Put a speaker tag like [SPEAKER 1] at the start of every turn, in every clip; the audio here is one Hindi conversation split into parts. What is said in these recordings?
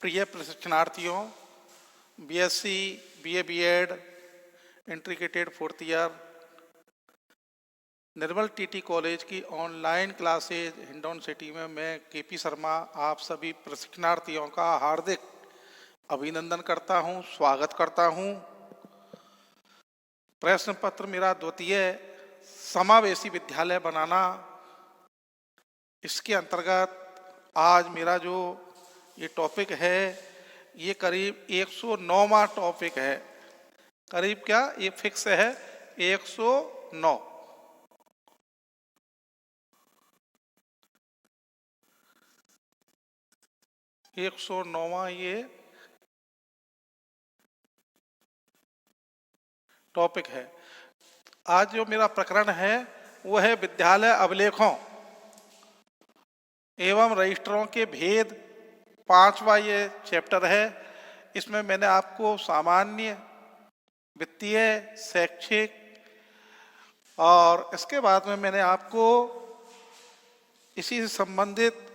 [SPEAKER 1] प्रिय प्रशिक्षणार्थियों, BSc, BA, BEd, integrated fourth year, Nirmal TT college की ऑनलाइन क्लासेज हिंडौन सिटी में मैं केपी शर्मा आप सभी प्रशिक्षणार्थियों का हार्दिक अभिनंदन करता हूं, स्वागत करता हूं। प्रश्न पत्र मेरा द्वितीय समावेशी विद्यालय बनाना, इसके अंतर्गत आज मेरा जो ये टॉपिक है ये करीब 109वां टॉपिक है। करीब क्या, ये फिक्स है 109। एक 109वां ये टॉपिक है। आज जो मेरा प्रकरण है वो है विद्यालय अभिलेखों एवं रजिस्टरों के भेद। 5वां ये चैप्टर है। इसमें मैंने आपको सामान्य, वित्तीय, शैक्षिक और इसके बाद में मैंने आपको इसी से संबंधित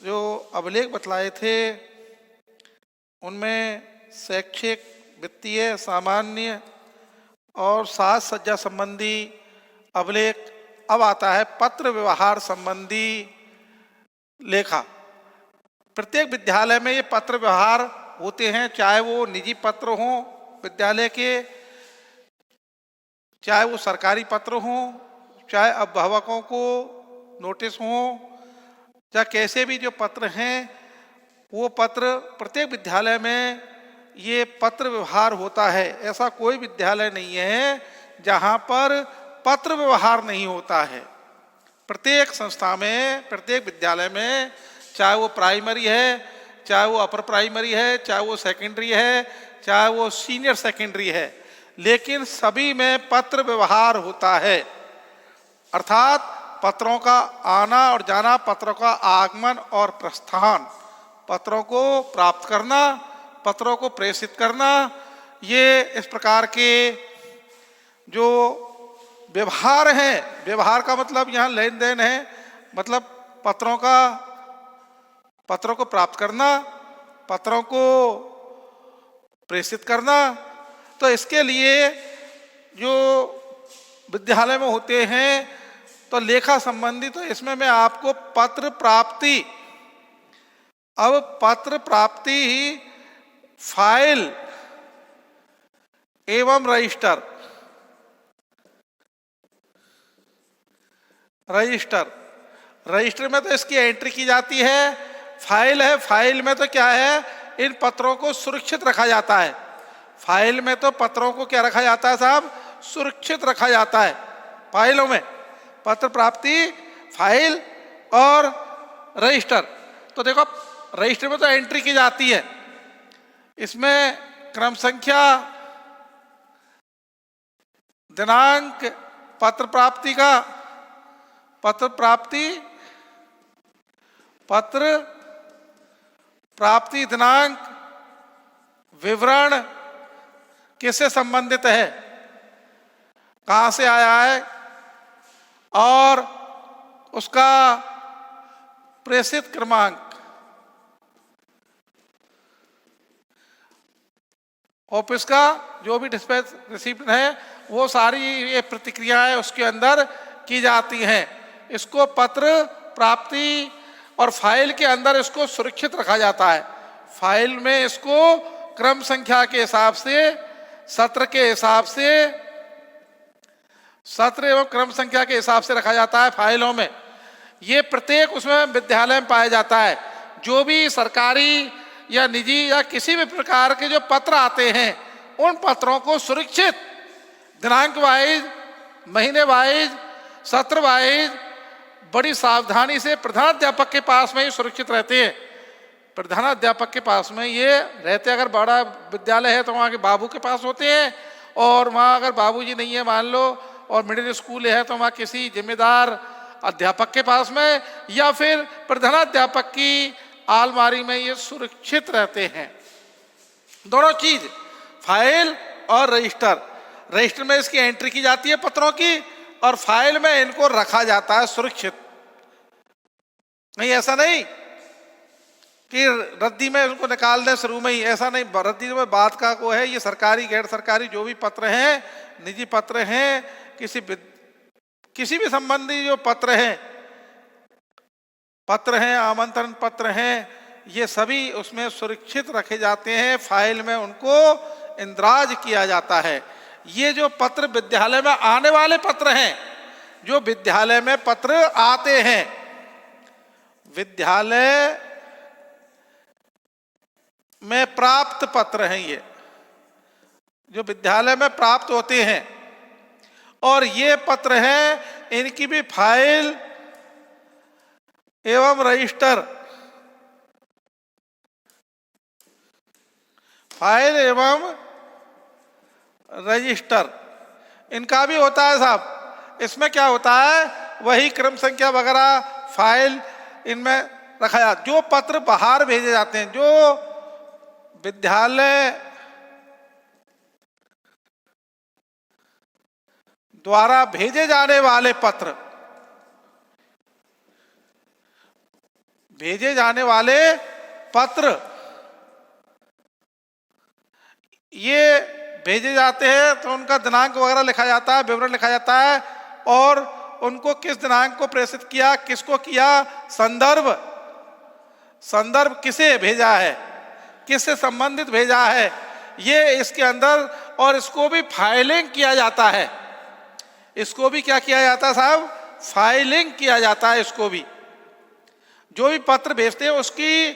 [SPEAKER 1] जो अभिलेख बतलाए थे उनमें शैक्षिक, वित्तीय, सामान्य और साज सज्जा संबंधी अभिलेख। अब आता है पत्र व्यवहार संबंधी लेखा। प्रत्येक विद्यालय में ये पत्र व्यवहार होते हैं, चाहे वो निजी पत्र हों विद्यालय के, चाहे वो सरकारी पत्र हों, चाहे अभिभावकों को नोटिस हों, या कैसे भी जो पत्र हैं वो पत्र प्रत्येक विद्यालय में ये पत्र व्यवहार होता है। ऐसा कोई विद्यालय नहीं है जहाँ पर पत्र व्यवहार नहीं होता है। प्रत्येक संस्था में, प्रत्येक विद्यालय में, चाहे वो प्राइमरी है, चाहे वो अपर प्राइमरी है, चाहे वो सेकेंडरी है, चाहे वो सीनियर सेकेंडरी है, लेकिन सभी में पत्र व्यवहार होता है। अर्थात पत्रों का आना और जाना, पत्रों का आगमन और प्रस्थान, पत्रों को प्राप्त करना, पत्रों को प्रेषित करना, ये इस प्रकार के जो व्यवहार हैं, व्यवहार का मतलब यहाँ लेन देन है, मतलब पत्रों को प्राप्त करना, पत्रों को प्रेषित करना। तो इसके लिए जो विद्यालय में होते हैं तो लेखा संबंधी, तो इसमें मैं आपको पत्र प्राप्ति, अब पत्र प्राप्ति ही फाइल एवं रजिस्टर में तो इसकी एंट्री की जाती है। फाइल है, फाइल में तो क्या है, इन पत्रों को सुरक्षित रखा जाता है। फाइल में तो पत्रों को क्या रखा जाता है साहब, सुरक्षित रखा जाता है। फाइलों में पत्र प्राप्ति, फाइल और रजिस्टर। तो देखो रजिस्टर में तो एंट्री की जाती है, इसमें क्रम संख्या, दिनांक, पत्र प्राप्ति का, पत्र प्राप्ति दिनांक, विवरण, किससे संबंधित है, कहां से आया है, और उसका प्रेषित क्रमांक, ऑफिस का जो भी डिस्पैच रिसीप्ट है, वो सारी ये प्रतिक्रियाएं उसके अंदर की जाती हैं। इसको पत्र प्राप्ति और फाइल के अंदर इसको सुरक्षित रखा जाता है। फाइल में इसको क्रम संख्या के हिसाब से, सत्र के हिसाब से, सत्र एवं क्रम संख्या के हिसाब से रखा जाता है फाइलों में। ये प्रत्येक उसमें विद्यालय में पाया जाता है। जो भी सरकारी या निजी या किसी भी प्रकार के जो पत्र आते हैं, उन पत्रों को सुरक्षित दिनांक वाइज, महीने वाइज, सत्र वाइज बड़ी सावधानी से प्रधानाध्यापक के पास में ही सुरक्षित रहते हैं। प्रधानाध्यापक के पास में ये रहते, अगर बड़ा विद्यालय है तो वहाँ के बाबू के पास होते हैं, और वहाँ अगर बाबूजी नहीं है मान लो, और मिडिल स्कूल है तो वहाँ किसी जिम्मेदार अध्यापक के पास में, या फिर प्रधानाध्यापक की आलमारी में ये सुरक्षित रहते हैं। दोनों चीज, फाइल और रजिस्टर। रजिस्टर में इसकी एंट्री की जाती है पत्रों की, और फाइल में इनको रखा जाता है सुरक्षित। नहीं, ऐसा नहीं कि कि रद्दी में उनको निकाल दें शुरू में ही, ऐसा नहीं। रद्दी में बात का को है, ये सरकारी गैर सरकारी जो भी पत्र हैं, निजी पत्र हैं, किसी भी संबंधी जो पत्र हैं, आमंत्रण पत्र हैं, ये सभी उसमें सुरक्षित रखे जाते हैं, फाइल में उनको इंदराज किया जाता है। ये जो पत्र विद्यालय में आने वाले पत्र हैं, जो विद्यालय में पत्र आते हैं, विद्यालय में प्राप्त पत्र हैं, ये जो विद्यालय में प्राप्त होते हैं, और ये पत्र हैं, इनकी भी फाइल एवं रजिस्टर, फाइल एवं रजिस्टर इनका भी होता है साहब। इसमें क्या होता है, वही क्रम संख्या वगैरह फाइल इनमें रखा जाता। जो पत्र बाहर भेजे जाते हैं, जो विद्यालय द्वारा भेजे जाने वाले पत्र, ये भेजे जाते हैं, तो उनका दिनांक वगैरह लिखा जाता है, विवरण लिखा जाता है, और उनको किस दिनांक को प्रेषित किया, किसको किया, संदर्भ किसे भेजा है, किससे संबंधित भेजा है, ये इसके अंदर। और इसको भी फाइलिंग किया जाता है, इसको भी क्या किया जाता है साहब, फाइलिंग किया जाता है। इसको भी जो भी पत्र भेजते हैं उसकी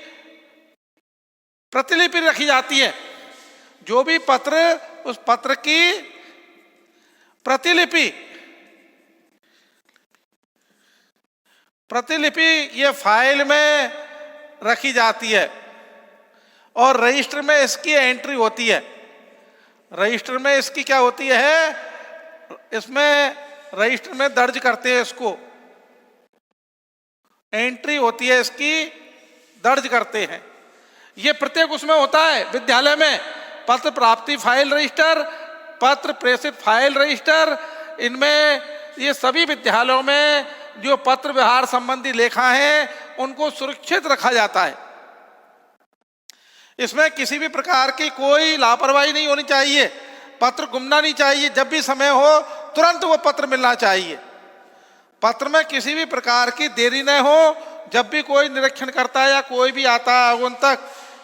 [SPEAKER 1] प्रतिलिपि रखी जाती है। जो भी पत्र, उस पत्र की प्रतिलिपि ये फाइल में रखी जाती है, और रजिस्टर में इसकी एंट्री होती है। रजिस्टर में इसकी क्या होती है, इसमें रजिस्टर में दर्ज करते हैं, इसको एंट्री होती है, इसकी दर्ज करते हैं। ये प्रत्येक उसमें होता है विद्यालय में, पत्र प्राप्ति फाइल रजिस्टर, पत्र प्रेषित फाइल रजिस्टर। इनमें ये सभी विद्यालयों में जो पत्र व्यवहार संबंधी लेखा हैं, उनको सुरक्षित रखा जाता है। इसमें किसी भी प्रकार की कोई लापरवाही नहीं होनी चाहिए, पत्र गुमना नहीं चाहिए। जब भी समय हो तुरंत वो पत्र मिलना चाहिए। पत्र में किसी भी प्रकार की देरी न हो। जब भी कोई निरीक्षण करता है या कोई भी आता है उन तक,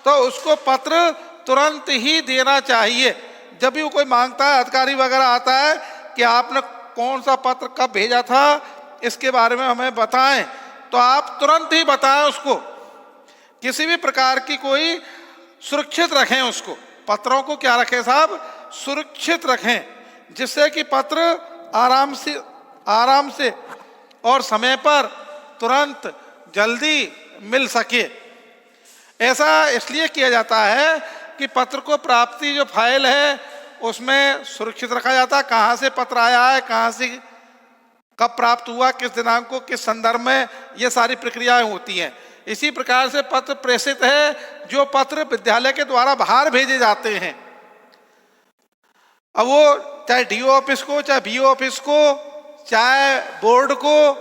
[SPEAKER 1] तो उसको पत्र तुरंत ही देना चाहिए। जब भी वो कोई मांगता है, अधिकारी वगैरह आता है कि आपने कौन सा पत्र कब भेजा था, इसके बारे में हमें बताएं, तो आप तुरंत ही बताएं उसको। किसी भी प्रकार की कोई सुरक्षित रखें उसको, पत्रों को क्या रखें साहब, सुरक्षित रखें, जिससे कि पत्र आराम से और समय पर तुरंत जल्दी मिल सके। ऐसा इसलिए किया जाता है कि पत्र को प्राप्ति जो फाइल है उसमें सुरक्षित रखा जाता है। कहाँ से पत्र आया है, कहाँ से कब प्राप्त हुआ, किस दिनांक को, किस संदर्भ में, ये सारी प्रक्रियाएं होती हैं। इसी प्रकार से पत्र प्रेषित है, जो पत्र विद्यालय के द्वारा बाहर भेजे जाते हैं। अब वो चाहे डीओ ऑफिस को, चाहे बीओ ऑफिस को, चाहे बोर्ड को,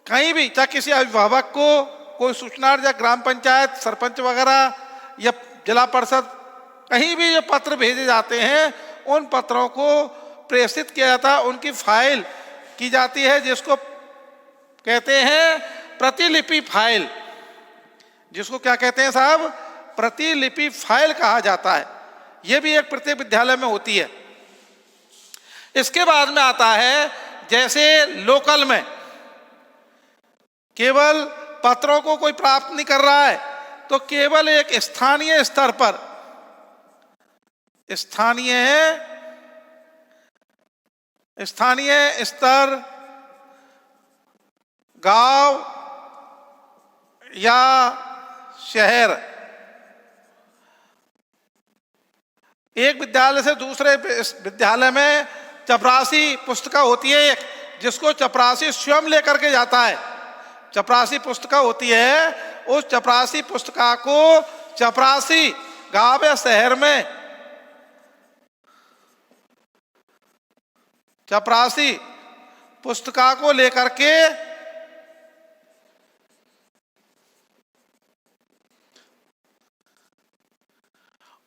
[SPEAKER 1] कहीं भी, चाहे किसी अभिभावक को, कोई सूचना या ग्राम पंचायत सरपंच वगैरह या जिला परिषद, कहीं भी जो पत्र भेजे जाते हैं, उन पत्रों को प्रेषित किया जाता है, उनकी फाइल की जाती है, जिसको कहते हैं प्रतिलिपि फाइल। जिसको क्या कहते हैं साहब, प्रतिलिपि फाइल कहा जाता है। यह भी एक प्रत्येक विद्यालय में होती है। इसके बाद में आता है, जैसे लोकल में केवल पत्रों को कोई प्राप्त नहीं कर रहा है, तो केवल एक स्थानीय स्तर पर, स्थानीय स्तर, गांव या शहर, एक विद्यालय से दूसरे विद्यालय में चपरासी पुस्तिका होती है एक, जिसको चपरासी स्वयं लेकर के जाता है। चपरासी पुस्तिका होती है, उस चपरासी पुस्तिका को चपरासी गांव या शहर में चपरासी पुस्तिका को लेकर के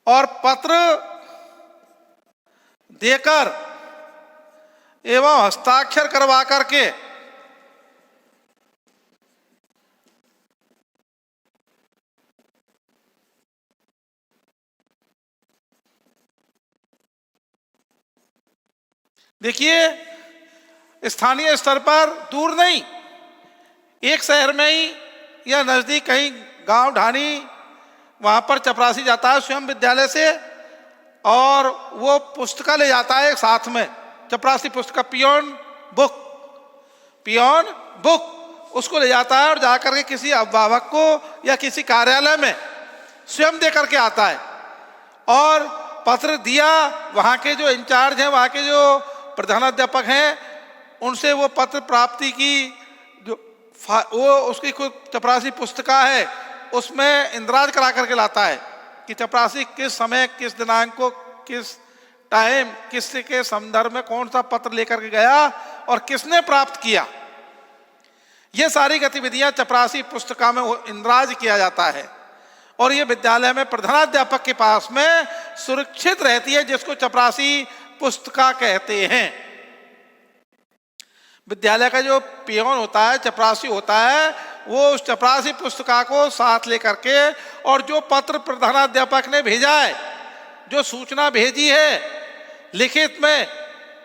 [SPEAKER 1] और पत्र देकर एवं हस्ताक्षर करवा करके देखिए स्थानीय स्तर पर दूर नहीं, एक शहर में ही या नजदीक कहीं गांव ढाणी वहां पर चपरासी जाता है स्वयं विद्यालय से और वो पुस्तका ले जाता है साथ में, चपरासी पुस्तक पियोन बुक उसको ले जाता है और जाकर के किसी अभिभावक को या किसी कार्यालय में स्वयं दे करके आता है। और पत्र दिया, वहाँ के जो इंचार्ज हैं, वहाँ के जो प्रधानाध्यापक हैं, उनसे वो पत्र प्राप्ति की जो वो उसकी कुछ चपरासी पुस्तिका है उसमें इंद्राज करा करके लाता है कि चपरासी किस समय, किस दिनांक को, किस टाइम, किस के संदर्भ में कौन सा पत्र लेकर के गया और किसने प्राप्त किया। ये सारी गतिविधियां चपरासी पुस्तिका में इंद्राज किया जाता है और ये विद्यालय में प्रधानाध्यापक के पास में सुरक्षित रहती है, जिसको चपरासी पुस्तिका कहते हैं। विद्यालय का जो पियोन होता है, चपरासी होता है, वो उस चपरासी पुस्तिका को साथ लेकर के और जो पत्र प्रधानाध्यापक ने भेजा है, जो सूचना भेजी है लिखित में,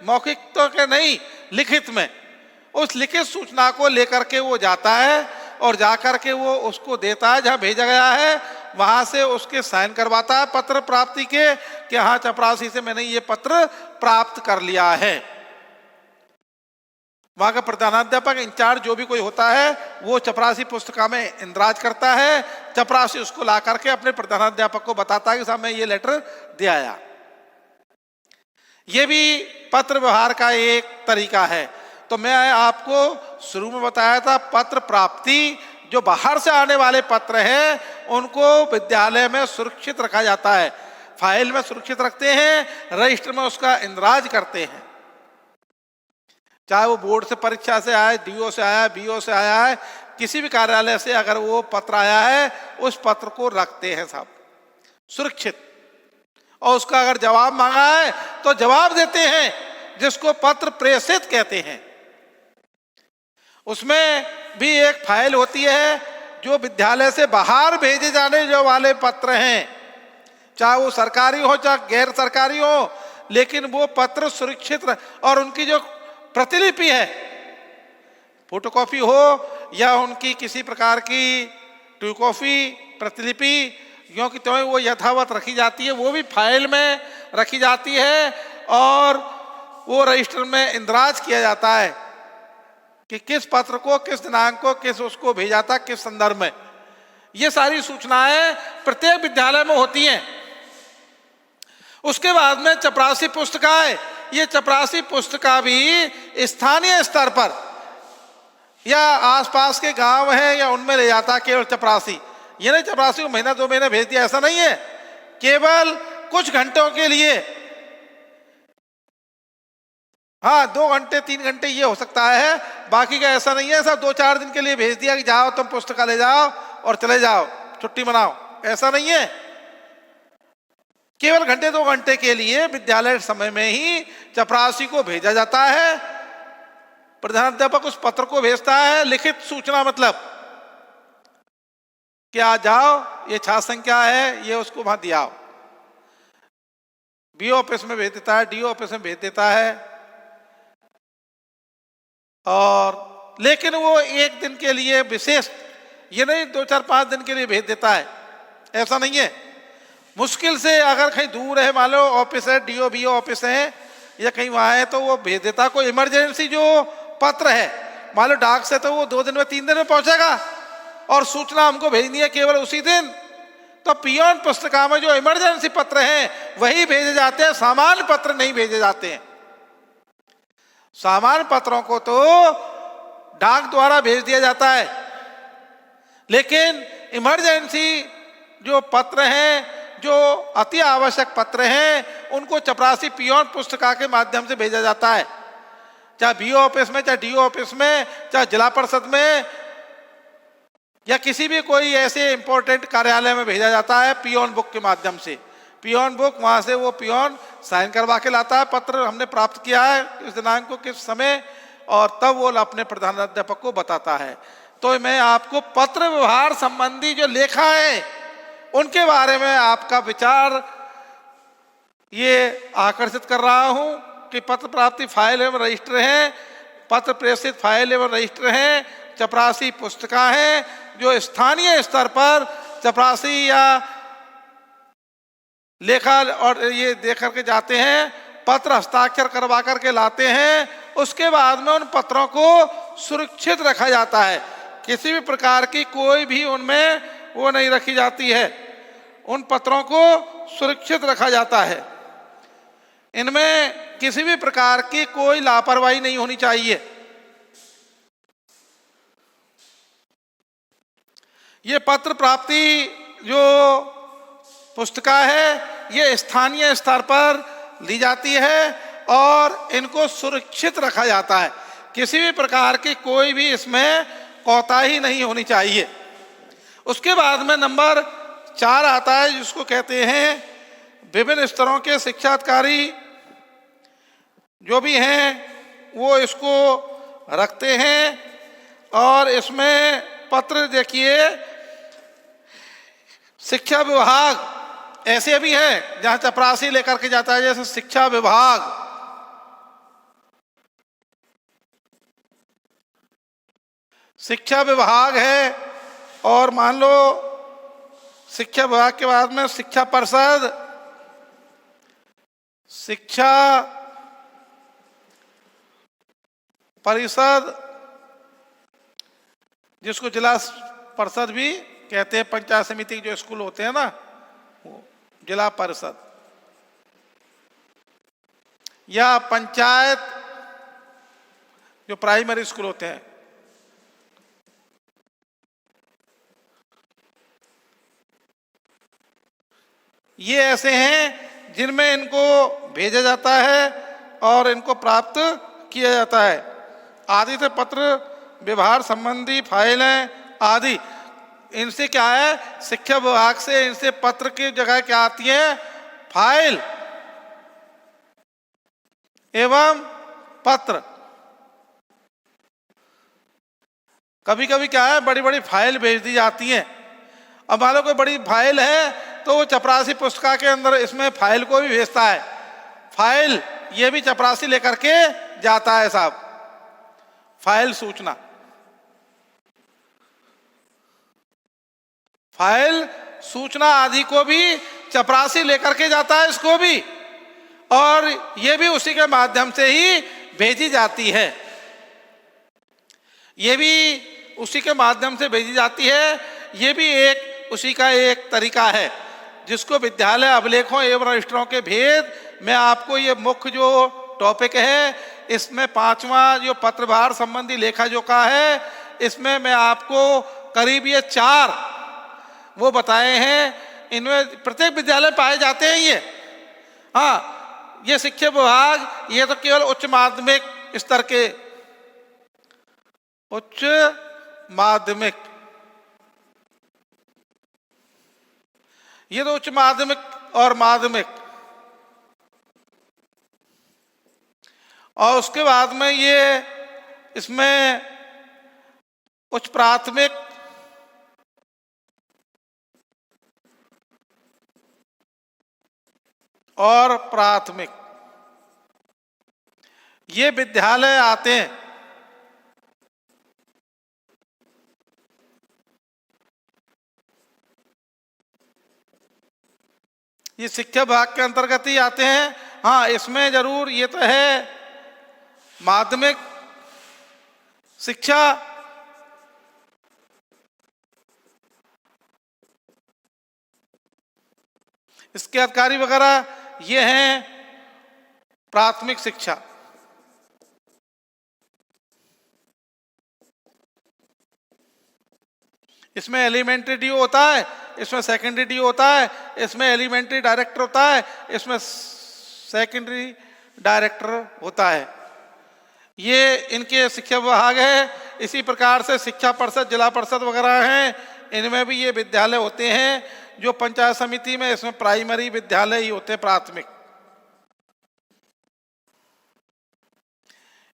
[SPEAKER 1] मौखिक तो के नहीं, लिखित में, उस लिखित सूचना को लेकर के वो जाता है और जाकर के वो उसको देता है जहाँ भेजा गया है, वहां से उसके साइन करवाता है पत्र प्राप्ति के कि हाँ चपरासी से मैंने ये पत्र प्राप्त कर लिया है। वहां का प्रधानाध्यापक इंचार्ज जो भी कोई होता है वो चपरासी पुस्तिका में इंद्राज करता है, चपरासी उसको ला करके अपने प्रधानाध्यापक को बताता है कि साहब मैं ये लेटर दे आया। ये भी पत्र व्यवहार का एक तरीका है। तो मैं आपको शुरू में बताया था पत्र प्राप्ति, जो बाहर से आने वाले पत्र हैं उनको विद्यालय में सुरक्षित रखा जाता है, फाइल में सुरक्षित रखते हैं, रजिस्टर में उसका इंद्राज करते हैं। चाहे वो बोर्ड से परीक्षा से आए, डीओ से आया, बीओ से आया है, किसी भी कार्यालय से अगर वो पत्र आया है उस पत्र को रखते हैं साहब सुरक्षित, और उसका अगर जवाब मांगा है तो जवाब देते हैं, जिसको पत्र प्रेषित कहते हैं। उसमें भी एक फाइल होती है जो विद्यालय से बाहर भेजे जाने जो वाले पत्र हैं, चाहे वो सरकारी हो चाहे गैर सरकारी हो, लेकिन वो पत्र सुरक्षित और उनकी जो प्रतिलिपि है, फोटोकॉपी हो या उनकी किसी प्रकार की ट्रू कॉपी प्रतिलिपि, क्योंकि तो वो यथावत रखी जाती है, वो भी फाइल में रखी जाती है और वो रजिस्टर में इंद्राज किया जाता है कि किस पत्र को, किस दिनांक को, किस उसको भेजा था, किस संदर्भ में। ये सारी सूचनाएं प्रत्येक विद्यालय में होती हैं। उसके बाद में चपरासी पुस्तिका है। ये चपरासी पुस्तिका भी स्थानीय स्तर पर या आसपास के गांव हैं या उनमें ले जाता केवल चपरासी। ये नहीं चपरासी को महीना 2 महीने भेज दिया, ऐसा नहीं है, केवल कुछ घंटों के लिए, हाँ 2 घंटे 3 घंटे ये हो सकता है, बाकी का ऐसा नहीं है। सब 2-4 दिन के लिए भेज दिया कि जाओ तुम पुस्तका ले जाओ और चले जाओ, छुट्टी मनाओ, ऐसा नहीं है। केवल घंटे 2 घंटे के लिए विद्यालय समय में ही चपरासी को भेजा जाता है। प्रधानाध्यापक उस पत्र को भेजता है, लिखित सूचना मतलब कि आ जाओ, ये छात्र संख्या है, ये उसको वहां दिया। बीओ ऑफिस में भेज देता है, डीओ ऑफिस में भेज देता है, और लेकिन वो 1 दिन के लिए विशेष, ये नहीं 2-4-5 दिन के लिए भेज देता है, ऐसा नहीं है। मुश्किल से अगर कहीं दूर है, मान लो ऑफिस है, डीओ बीओ ऑफिस है या कहीं वहां है, तो वो भेज देता। कोई इमरजेंसी जो पत्र है, मान लो डाक से, तो वो 2 दिन में 3 दिन में पहुंचेगा और सूचना हमको भेजनी है केवल उसी दिन। तो पियोन पुस्तिका में जो इमरजेंसी पत्र हैं वही भेजे जाते हैं, सामान्य पत्र नहीं भेजे जाते हैं। सामान्य पत्रों को तो डाक द्वारा भेज दिया जाता है, लेकिन इमरजेंसी जो पत्र हैं, जो अति आवश्यक पत्र हैं, उनको चपरासी पियोन पुस्तिका के माध्यम से भेजा जाता है, चाहे बीओ ऑफिस में, चाहे डीओ ऑफिस में, चाहे जिला परिषद में या किसी भी कोई ऐसे इंपॉर्टेंट कार्यालय में भेजा जाता है पियोन बुक के माध्यम से। पियोन बुक, वहाँ से वो पियोन साइन करवा के लाता है, पत्र हमने प्राप्त किया है इस दिनांक को किस समय, और तब वो अपने प्रधानाध्यापक को बताता है। तो मैं आपको पत्र व्यवहार संबंधी जो लेखा है उनके बारे में आपका विचार ये आकर्षित कर रहा हूँ कि पत्र प्राप्ति फाइल एवं रजिस्टर है, पत्र प्रेषित फाइल एवं रजिस्टर है, चपरासी पुस्तिका है जो स्थानीय स्तर पर चपरासी या लेखा और ये दे करके जाते हैं, पत्र हस्ताक्षर करवा करके लाते हैं। उसके बाद में उन पत्रों को सुरक्षित रखा जाता है, किसी भी प्रकार की कोई भी उनमें वो नहीं रखी जाती है, उन पत्रों को सुरक्षित रखा जाता है। इनमें किसी भी प्रकार की कोई लापरवाही नहीं होनी चाहिए। ये पत्र प्राप्ति जो पुस्तिका है ये स्थानीय स्तर पर ली जाती है और इनको सुरक्षित रखा जाता है, किसी भी प्रकार की कोई भी इसमें कोताही नहीं होनी चाहिए। उसके बाद में नंबर 4 आता है जिसको कहते हैं विभिन्न स्तरों के शिक्षा अधिकारी जो भी हैं वो इसको रखते हैं। और इसमें पत्र देखिए, शिक्षा विभाग ऐसे भी है जहां चपरासी लेकर के जाता है, जैसे शिक्षा विभाग, शिक्षा विभाग है। और मान लो शिक्षा विभाग के बाद में शिक्षा परिषद, शिक्षा परिषद जिसको जिला परिषद भी कहते हैं, पंचायत समिति के जो स्कूल होते हैं ना वो जिला परिषद, या पंचायत जो प्राइमरी स्कूल होते हैं, ये ऐसे हैं जिनमें इनको भेजा जाता है और इनको प्राप्त किया जाता है। आदि से पत्र व्यवहार संबंधी फाइलें आदि, इनसे क्या है, शिक्षा विभाग से इनसे पत्र की जगह क्या आती है, फाइल एवं पत्र। कभी कभी क्या है, बड़ी बड़ी फाइल भेज दी जाती हैं। अब मान लो कोई बड़ी फाइल है तो वो चपरासी पुस्तिका के अंदर इसमें फाइल को भी भेजता है, फाइल ये भी चपरासी लेकर के जाता है साहब, फाइल सूचना, फाइल सूचना आदि को भी चपरासी लेकर के जाता है इसको भी, और ये भी उसी के माध्यम से ही भेजी जाती है, ये भी उसी के माध्यम से भेजी जाती है। ये भी एक उसी का एक तरीका है जिसको विद्यालय अभिलेखों एवं रजिस्टरों के भेद में आपको ये मुख्य जो टॉपिक है, इसमें 5वां जो पत्र व्यवहार संबंधी लेखा जोखा है, इसमें मैं आपको करीब ये 4 वो बताए हैं। इनमें प्रत्येक विद्यालय पाए जाते हैं ये। हाँ, ये शिक्षा विभाग ये तो केवल उच्च माध्यमिक स्तर के, उच्च माध्यमिक, ये तो उच्च माध्यमिक और माध्यमिक, और उसके बाद में ये इसमें उच्च प्राथमिक, और प्राथमिक, ये विद्यालय आते हैं। ये शिक्षा विभाग के अंतर्गत ही आते हैं। हाँ, इसमें जरूर ये तो है माध्यमिक शिक्षा, इसके अधिकारी वगैरह ये हैं प्राथमिक शिक्षा। इसमें एलिमेंट्री डीओ होता है, इसमें सेकेंडरी डीओ होता है, इसमें एलिमेंट्री डायरेक्टर होता है, इसमें सेकेंडरी डायरेक्टर होता है। ये इनके शिक्षा विभाग है। इसी प्रकार से शिक्षा परिषद, जिला परिषद वगैरह हैं, इनमें भी ये विद्यालय होते हैं जो पंचायत समिति में, इसमें प्राइमरी विद्यालय ही होते हैं, प्राथमिक।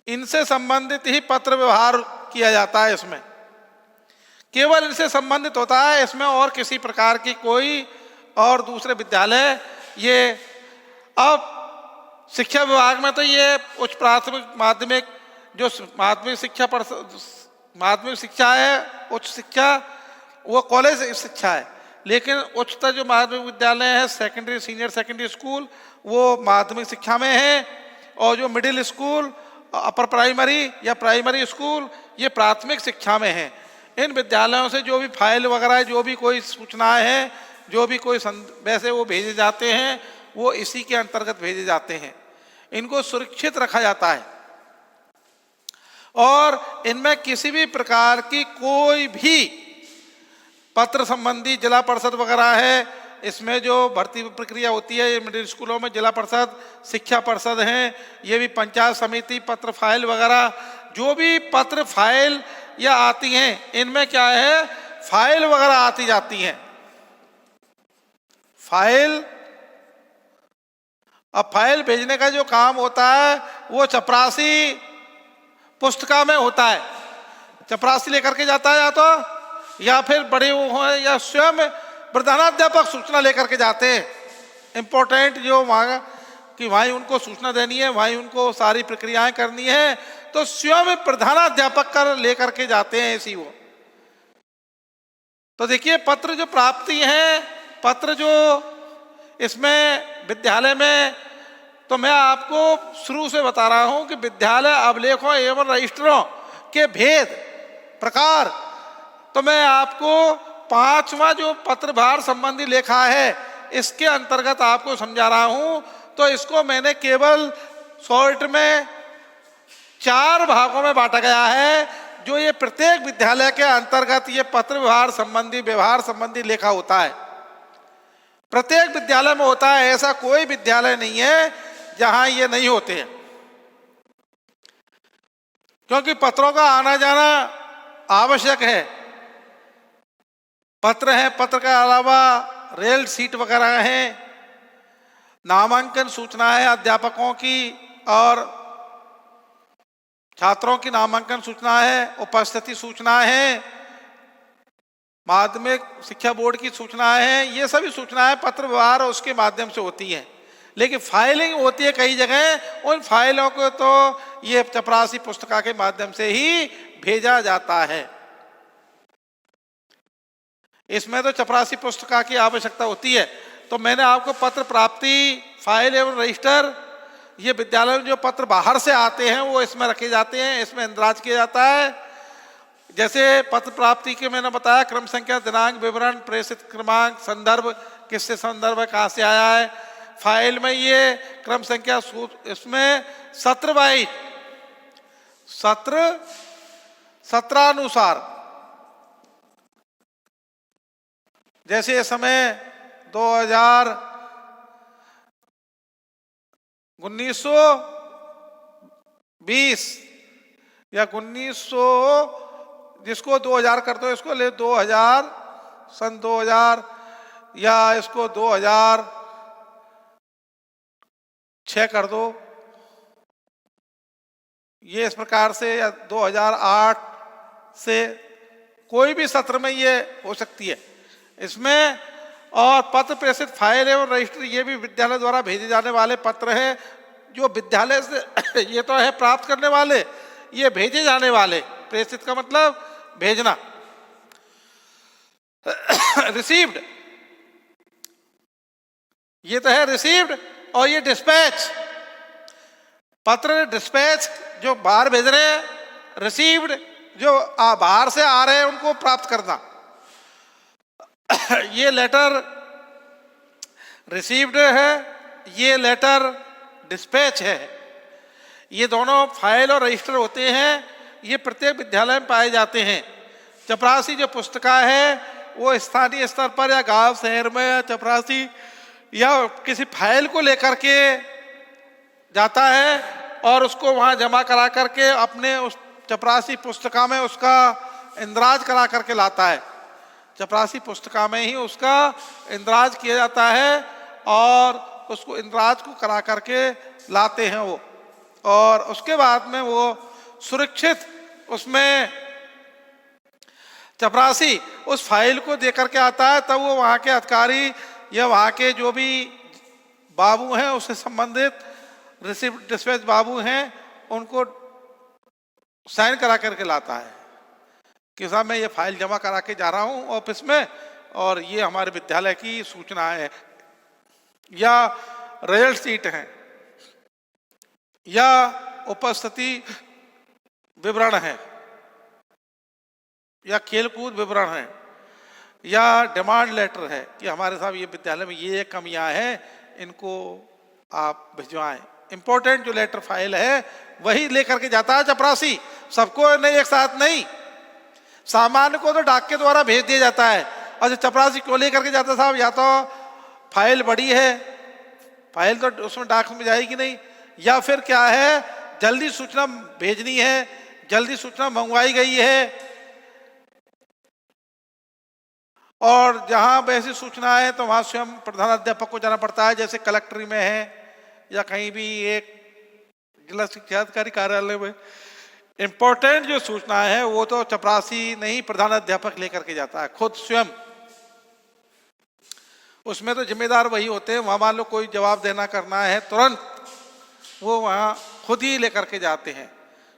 [SPEAKER 1] इनसे संबंधित ही पत्र व्यवहार किया जाता है। इसमें केवल इनसे संबंधित होता है, इसमें और किसी प्रकार की कोई और दूसरे विद्यालय ये। अब शिक्षा विभाग में तो ये उच्च प्राथमिक माध्यमिक, जो माध्यमिक शिक्षा है, उच्च शिक्षा, वो कॉलेज शिक्षा है। लेकिन उच्चतर जो माध्यमिक विद्यालय है, सेकेंडरी, सीनियर सेकेंडरी स्कूल, वो माध्यमिक शिक्षा में है। और जो मिडिल स्कूल, अपर प्राइमरी या प्राइमरी स्कूल, ये प्राथमिक शिक्षा में है। इन विद्यालयों से जो भी फाइल वगैरह, जो भी कोई सूचनाएं हैं, जो भी कोई वैसे वो भेजे जाते हैं, वो इसी के अंतर्गत भेजे जाते हैं। इनको सुरक्षित रखा जाता है और इनमें किसी भी प्रकार की कोई भी पत्र संबंधी, जिला परिषद वगैरह है, इसमें जो भर्ती प्रक्रिया होती है, ये मिडिल स्कूलों में जिला परिषद, शिक्षा परिषद हैं, ये भी पंचायत समिति, पत्र फाइल वगैरह, जो भी पत्र फाइल या आती हैं, इनमें क्या है, फाइल वगैरह आती जाती हैं। फाइल, अब फाइल भेजने का जो काम होता है वो चपरासी पुस्तिका में होता है। चपरासी लेकर के जाता है, या फिर बड़े वो हैं, या स्वयं प्रधानाध्यापक सूचना लेकर के जाते हैं। इम्पोर्टेंट जो वहाँ कि वहीं उनको सूचना देनी है, वहीं उनको सारी प्रक्रियाएं करनी है, तो स्वयं प्रधानाध्यापक कर लेकर के जाते हैं ऐसी वो। तो देखिए, पत्र जो प्राप्ति है, पत्र जो इसमें विद्यालय में, तो मैं आपको शुरू से बता रहा हूं कि विद्यालय अभिलेखों एवं रजिस्टरों के भेद प्रकार, तो मैं आपको 5वां जो पत्रभार संबंधी लेखा है, इसके अंतर्गत आपको समझा रहा हूं। तो इसको मैंने केवल शॉर्ट में 4 भागों में बांटा गया है, जो ये प्रत्येक विद्यालय के अंतर्गत ये पत्र व्यवहार संबंधी लेखा होता है। प्रत्येक विद्यालय में होता है, ऐसा कोई विद्यालय नहीं है जहां ये नहीं होते हैं, क्योंकि पत्रों का आना जाना आवश्यक है। पत्र है, पत्र के अलावा रेल सीट वगैरह हैं, नामांकन सूचनाएं अध्यापकों की और छात्रों की नामांकन सूचनाएं है, उपस्थिति सूचनाएं हैं, माध्यमिक शिक्षा बोर्ड की सूचनाएं हैं। ये सभी सूचनाएं पत्र व्यवहार और उसके माध्यम से होती हैं। लेकिन फाइलिंग होती है कई जगह, उन फाइलों को तो ये चपरासी पुस्तिका के माध्यम से ही भेजा जाता है। इसमें तो चपरासी पुस्तिका की आवश्यकता होती है। तो मैंने आपको पत्र प्राप्ति, फाइल एवं रजिस्टर, ये विद्यालय में जो पत्र बाहर से आते हैं वो इसमें रखे जाते हैं, इसमें इंदराज किया जाता है। जैसे पत्र प्राप्ति के मैंने बताया, क्रम संख्या, दिनांक, विवरण, प्रेषित क्रमांक, संदर्भ, किससे संदर्भ है, कहाँ से आया है। फाइल में ये क्रम संख्या, इसमें सत्र वाइज, सत्रानुसार, जैसे इस समय 1920 या 1900, जिसको 2000 कर दो, इसको ले 2000, सन 2000, या इसको 2006 कर दो, ये इस प्रकार से, या 2008 से, कोई भी सत्र में ये हो सकती है इसमें। और पत्र प्रेषित फाइल एवं रजिस्टर, ये भी विद्यालय द्वारा भेजे जाने वाले पत्र हैं, जो विद्यालय से ये तो है प्राप्त करने वाले, ये भेजे जाने वाले। प्रेषित का मतलब भेजना, रिसीव्ड, ये तो है रिसीव्ड। और ये डिस्पैच, पत्र डिस्पैच जो बाहर भेज रहे हैं, रिसीव्ड जो बाहर से आ रहे हैं उनको प्राप्त करना। ये लेटर रिसीव्ड है, ये लेटर डिस्पैच है। ये दोनों फाइल और रजिस्टर होते हैं, ये प्रत्येक विद्यालय में पाए जाते हैं। चपरासी जो पुस्तिका है वो स्थानीय स्तर पर या गांव शहर में, या चपरासी या किसी फाइल को लेकर के जाता है और उसको वहां जमा करा करके अपने उस चपरासी पुस्तिका में उसका इंदराज करा करके लाता है। चपरासी पुस्तिका में ही उसका इंद्राज किया जाता है और उसको इंद्राज को करा करके लाते हैं वो, और उसके बाद में वो सुरक्षित उसमें चपरासी उस फाइल को दे करके आता है। तब वो वहाँ के अधिकारी या वहाँ के जो भी बाबू हैं, उससे संबंधित डिस्पैच बाबू हैं, उनको साइन करा करके लाता है कि साहब मैं ये फाइल जमा करा के जा रहा हूँ ऑफिस में, और ये हमारे विद्यालय की सूचना है, या रिजल्ट शीट है, या उपस्थिति विवरण है, या खेलकूद विवरण है, या डिमांड लेटर है कि हमारे साहब ये विद्यालय में ये कमियां हैं, इनको आप भिजवाएं। इंपॉर्टेंट जो लेटर फाइल है वही लेकर के जाता है चपरासी, सबको नहीं, एक साथ नहीं। सामान्य को तो डाक के द्वारा भेज दिया जाता है, और जो चपरासी क्यों लेकर के जाता है साहब, या तो फाइल बड़ी है, फाइल तो उसमें डाक में जाएगी नहीं, या फिर क्या है जल्दी सूचना भेजनी है, जल्दी सूचना मंगवाई गई है, और जहां वैसी सूचना है तो वहां स्वयं प्रधानाध्यापक को जाना पड़ता है, जैसे कलेक्ट्री में है या कहीं भी एक जिला शिक्षा अधिकारी कार्यालय में। इंपॉर्टेंट जो सूचना है वो तो चपरासी नहीं, प्रधानाध्यापक लेकर के जाता है खुद स्वयं। उसमें तो जिम्मेदार वही होते हैं, वहां मान लो कोई जवाब देना करना है तुरंत वो वहां खुद ही लेकर के जाते हैं,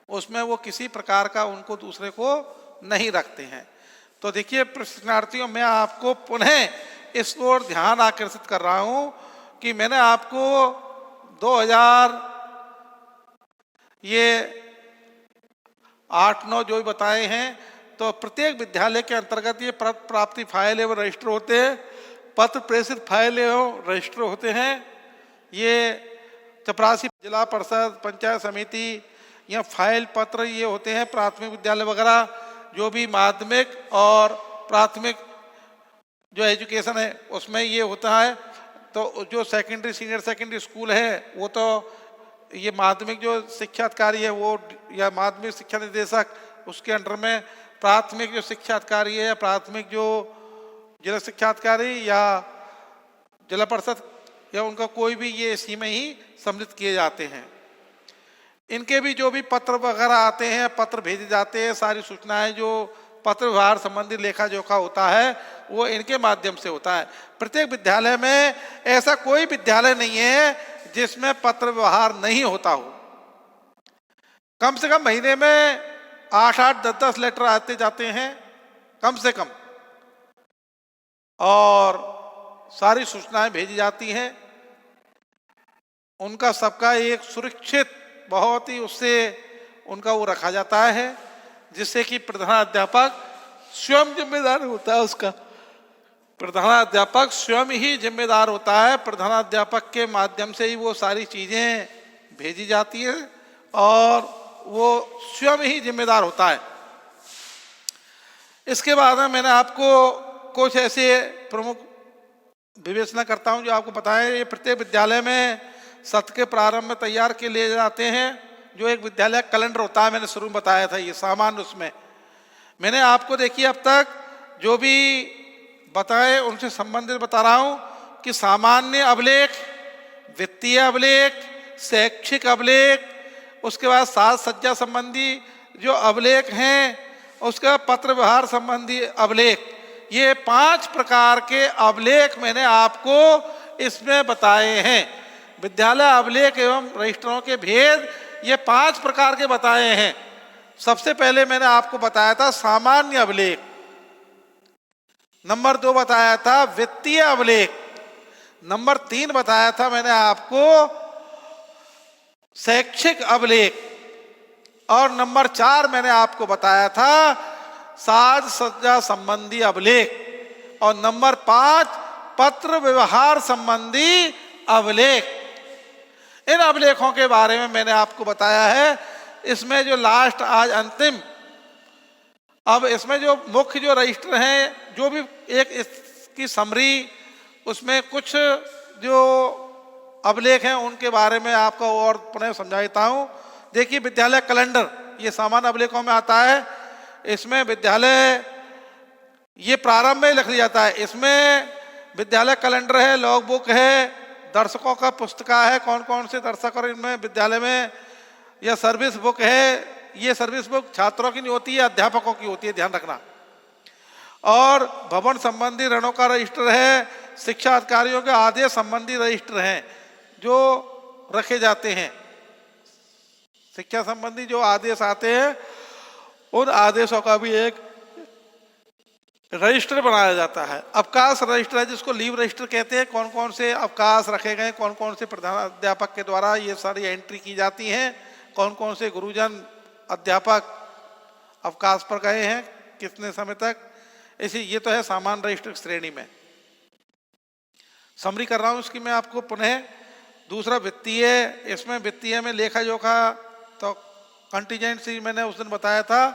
[SPEAKER 1] उसमें वो किसी प्रकार का उनको दूसरे को नहीं रखते हैं। तो देखिए प्रशिक्षणार्थियों, मैं आपको पुनः इस ओर ध्यान आकर्षित कर रहा हूं कि मैंने आपको 2008-9 जो भी बताए हैं, तो प्रत्येक विद्यालय के अंतर्गत ये पत्र प्राप्ति फाइल एवं रजिस्टर होते हैं, पत्र प्रेषित फाइल एवं रजिस्टर होते हैं। ये चपरासी, जिला परिषद, पंचायत समिति या फाइल पत्र ये होते हैं। प्राथमिक विद्यालय वगैरह जो भी माध्यमिक और प्राथमिक जो एजुकेशन है उसमें ये होता है। तो जो सेकेंडरी, सीनियर सेकेंडरी स्कूल है वो तो ये माध्यमिक जो शिक्षा अधिकारी है वो, या माध्यमिक शिक्षा निदेशक, उसके अंडर में प्राथमिक जो शिक्षा अधिकारी है या प्राथमिक जो जिला शिक्षा अधिकारी या जिला परिषद या उनका कोई भी, ये इसी में ही सम्मिलित किए जाते हैं। इनके भी जो भी पत्र वगैरह आते हैं, पत्र भेजे जाते हैं, सारी सूचनाएं जो पत्र व्यवहार संबंधी लेखा जोखा होता है वो इनके माध्यम से होता है। प्रत्येक विद्यालय में ऐसा कोई विद्यालय नहीं है जिसमें पत्र व्यवहार नहीं होता हो। कम से कम महीने में 8-8, 10-10 लेटर आते जाते हैं कम से कम, और सारी सूचनाएं भेजी जाती हैं। उनका सबका एक सुरक्षित, बहुत ही उससे उनका वो रखा जाता है, जिससे कि प्रधानाध्यापक स्वयं जिम्मेदार होता है। उसका प्रधानाध्यापक स्वयं ही जिम्मेदार होता है। प्रधानाध्यापक के माध्यम से ही वो सारी चीजें भेजी जाती है और वो स्वयं ही जिम्मेदार होता है। इसके बाद में मैंने आपको कुछ ऐसे प्रमुख विवेचना करता हूं जो आपको पता है। ये प्रत्येक विद्यालय में सत्र के प्रारंभ में तैयार के लिए जाते हैं जो एक विद्यालय कैलेंडर होता है। मैंने शुरू में बताया था ये सामान्य, उसमें मैंने आपको देखिए अब तक जो भी बताए उनसे संबंधित बता रहा हूं कि सामान्य अभिलेख, वित्तीय अभिलेख, शैक्षिक अभिलेख, उसके बाद साज सज्जा संबंधी जो अभिलेख हैं, उसके बाद पत्र व्यवहार संबंधी अभिलेख, ये 5 प्रकार के अभिलेख मैंने आपको इसमें बताए हैं। विद्यालय अभिलेख एवं रजिस्टरों के भेद ये 5 प्रकार के बताए हैं। सबसे पहले मैंने आपको बताया था सामान्य अभिलेख, नंबर 2 बताया था वित्तीय अभिलेख, नंबर 3 बताया था मैंने आपको शैक्षिक अभिलेख, और नंबर 4 मैंने आपको बताया था साज सज्जा संबंधी अभिलेख, और नंबर 5 पत्र व्यवहार संबंधी अभिलेख। इन अभिलेखों के बारे में मैंने आपको बताया है। इसमें जो लास्ट आज अंतिम, अब इसमें जो मुख्य जो रजिस्टर हैं, जो भी एक इसकी समरी, उसमें कुछ जो अभिलेख हैं उनके बारे में आपको और पुनः समझा देता हूँ। देखिए विद्यालय कैलेंडर ये सामान्य अभिलेखों में आता है। इसमें विद्यालय ये प्रारंभ में लिख दिया जाता है। इसमें विद्यालय कैलेंडर है, लॉग बुक है, दर्शकों का पुस्तिका है, कौन कौन से दर्शक और इनमें विद्यालय में, यह सर्विस बुक है। ये सर्विस बुक छात्रों की नहीं होती है, अध्यापकों की होती है, ध्यान रखना। और भवन संबंधी ऋणों का रजिस्टर है, शिक्षा अधिकारियों के आदेश संबंधी रजिस्टर हैं जो रखे जाते हैं। शिक्षा संबंधी जो आदेश आते हैं उन आदेशों का भी एक रजिस्टर बनाया जाता है। अवकाश रजिस्टर है जिसको लीव रजिस्टर कहते हैं। कौन कौन से अवकाश रखे गए, कौन कौन से प्रधान अध्यापक के द्वारा ये सारी एंट्री की जाती हैं, कौन कौन से गुरुजन अध्यापक अवकाश पर गए हैं, कितने समय तक, ऐसी ये तो है सामान्य रजिस्टर श्रेणी में। समरी कर रहा हूँ इसकी मैं आपको पुनः। दूसरा वित्तीय, इसमें वित्तीय में लेखा जोखा तो कंटीजेंसी मैंने उस दिन बताया था,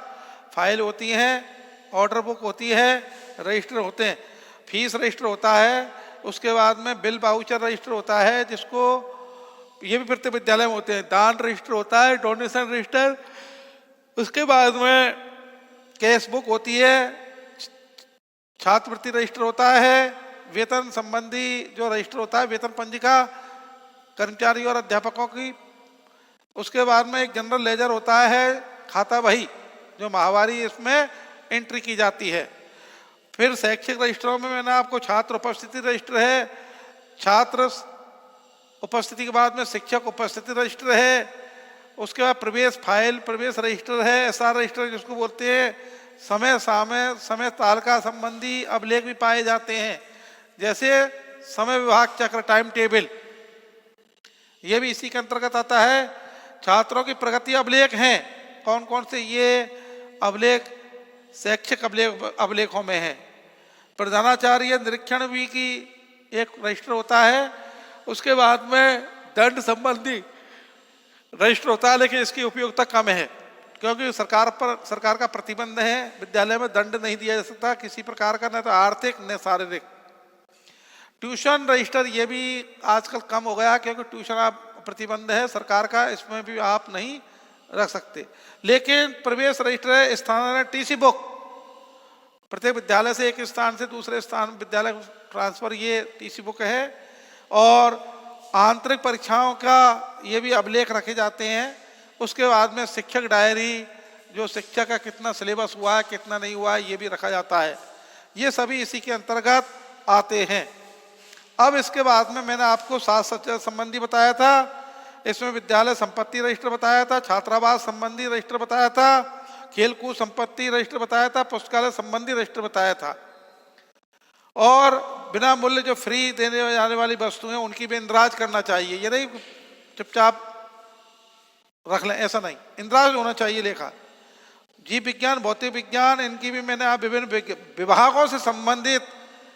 [SPEAKER 1] फाइल होती हैं, ऑर्डर बुक होती है, रजिस्टर होते हैं। फीस रजिस्टर होता है, उसके बाद में बिल वाउचर रजिस्टर होता है जिसको ये भी प्रत्येक विद्यालय में होते हैं। दान रजिस्टर होता है, डोनेशन रजिस्टर, उसके बाद में कैश बुक होती है, छात्रवृत्ति रजिस्टर होता है, वेतन संबंधी जो रजिस्टर होता है, वेतन पंजिका कर्मचारी और अध्यापकों की। उसके बाद में एक जनरल लेजर होता है, खाता बही जो माहवारी इसमें एंट्री की जाती है। फिर शैक्षिक रजिस्टरों में मैंने आपको छात्र उपस्थिति रजिस्टर है, छात्र उपस्थिति के बाद में शिक्षक उपस्थिति रजिस्टर है। उसके बाद प्रवेश फाइल, प्रवेश रजिस्टर है, एसआर रजिस्टर जिसको बोलते हैं। समय तालिका संबंधी अभिलेख भी पाए जाते हैं, जैसे समय विभाग चक्र, टाइम टेबल, ये भी इसी के अंतर्गत आता है। छात्रों की प्रगति अभिलेख हैं, कौन कौन से ये अभिलेख शैक्षिक अभिलेखों में है। प्रधानाचार्य निरीक्षण भी की एक रजिस्टर होता है। उसके बाद में दंड संबंधी रजिस्टर होता है, लेकिन इसकी उपयोगिता कम है क्योंकि सरकार का प्रतिबंध है, विद्यालय में दंड नहीं दिया जा सकता किसी प्रकार का, न तो आर्थिक न शारीरिक। ट्यूशन रजिस्टर ये भी आजकल कम हो गया क्योंकि ट्यूशन आप प्रतिबंध है सरकार का, इसमें भी आप नहीं रख सकते। लेकिन प्रवेश रजिस्टर है, स्थानांतरण टीसी बुक, प्रत्येक विद्यालय से एक स्थान से दूसरे स्थान विद्यालय ट्रांसफर, ये टीसी बुक है। और आंतरिक परीक्षाओं का ये भी अभिलेख रखे जाते हैं। उसके बाद में शिक्षक डायरी, जो शिक्षक का कितना सिलेबस हुआ है, कितना नहीं हुआ है, ये भी रखा जाता है। ये सभी इसी के अंतर्गत आते हैं। अब इसके बाद में मैंने आपको साज सज्जा संबंधी बताया था, इसमें विद्यालय संपत्ति रजिस्टर बताया था, छात्रावास संबंधी रजिस्टर बताया था, खेलकूद संपत्ति रजिस्टर बताया था, पुस्तकालय संबंधी रजिस्टर बताया था। और बिना मूल्य जो फ्री देने जाने वाली वस्तुएं उनकी भी इंद्राज करना चाहिए। ये नहीं चुपचाप रख लें, ऐसा नहीं, इंद्राज होना चाहिए लेखा। जीव विज्ञान, भौतिक विज्ञान, इनकी भी मैंने आप विभिन्न विभागों से संबंधित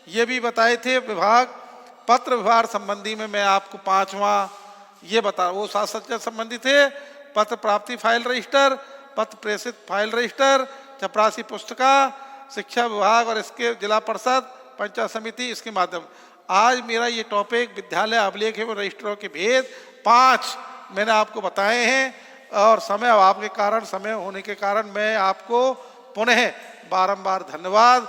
[SPEAKER 1] ये भी बताए थे। विभाग पत्र व्यवहार संबंधी में मैं आपको 5वां ये बता, वो साज सज्जा संबंधी थे। पत्र प्राप्ति फाइल रजिस्टर, पत्र प्रेषित फाइल रजिस्टर, चपरासी पुस्तिका, शिक्षा विभाग और इसके जिला परिषद पंचायत समिति, इसके माध्यम। आज मेरा ये टॉपिक विद्यालय अभिलेख एवं रजिस्टरों के भेद 5 मैंने आपको बताए हैं। और समय अभाव के कारण, समय होने के कारण मैं आपको पुनः बारंबार धन्यवाद।